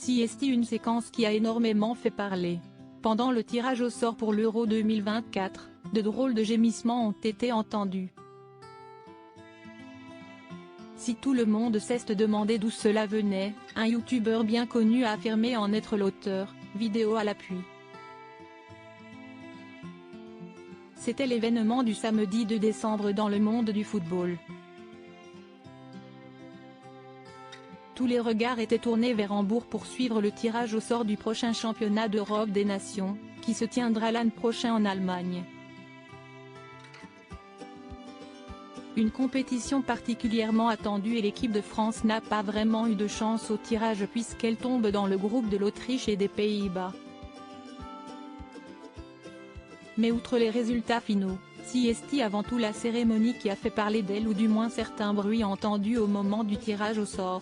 CST, une séquence qui a énormément fait parler. Pendant le tirage au sort pour l'Euro 2024, de drôles de gémissements ont été entendus. Si tout le monde s'est demandé d'où cela venait, un youtubeur bien connu a affirmé en être l'auteur, vidéo à l'appui. C'était l'événement du samedi 2 décembre dans le monde du football. Tous les regards étaient tournés vers Hambourg pour suivre le tirage au sort du prochain championnat d'Europe des Nations, qui se tiendra l'an prochain en Allemagne. Une compétition particulièrement attendue, et l'équipe de France n'a pas vraiment eu de chance au tirage puisqu'elle tombe dans le groupe de l'Autriche et des Pays-Bas. Mais outre les résultats finaux, CST avant tout la cérémonie qui a fait parler d'elle, ou du moins certains bruits entendus au moment du tirage au sort.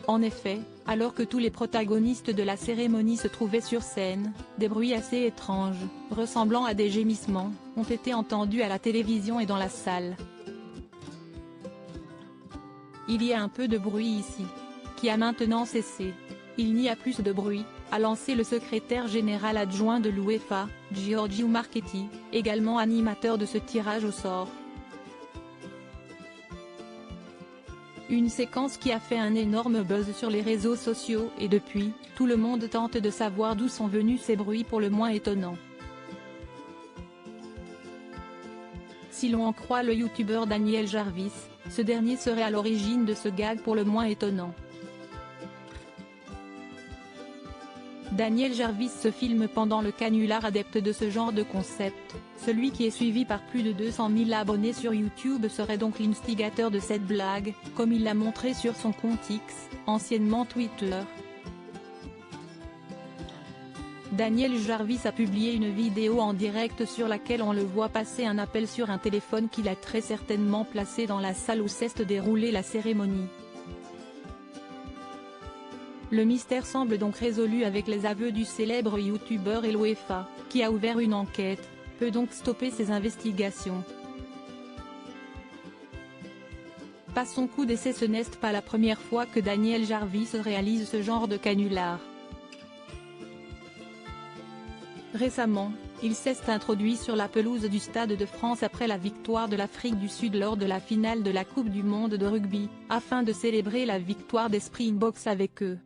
En effet, alors que tous les protagonistes de la cérémonie se trouvaient sur scène, des bruits assez étranges, ressemblant à des gémissements, ont été entendus à la télévision et dans la salle. Il y a un peu de bruit ici, qui a maintenant cessé. Il n'y a plus de bruit, a lancé le secrétaire général adjoint de l'UEFA, Giorgio Marchetti, également animateur de ce tirage au sort. Une séquence qui a fait un énorme buzz sur les réseaux sociaux, et depuis, tout le monde tente de savoir d'où sont venus ces bruits pour le moins étonnants. Si l'on en croit le youtubeur Daniel Jarvis, ce dernier serait à l'origine de ce gag pour le moins étonnant. Daniel Jarvis se filme pendant le canular, adepte de ce genre de concept. Celui qui est suivi par plus de 200 000 abonnés sur YouTube serait donc l'instigateur de cette blague, comme il l'a montré sur son compte X, anciennement Twitter. Daniel Jarvis a publié une vidéo en direct sur laquelle on le voit passer un appel sur un téléphone qu'il a très certainement placé dans la salle où s'est déroulée la cérémonie. Le mystère semble donc résolu avec les aveux du célèbre youtubeur, et l'UEFA, qui a ouvert une enquête, peut donc stopper ces investigations. Pas son coup d'essai, ce n'est pas la première fois que Daniel Jarvis réalise ce genre de canular. Récemment, il s'est introduit sur la pelouse du Stade de France après la victoire de l'Afrique du Sud lors de la finale de la Coupe du Monde de rugby, afin de célébrer la victoire des Springboks avec eux.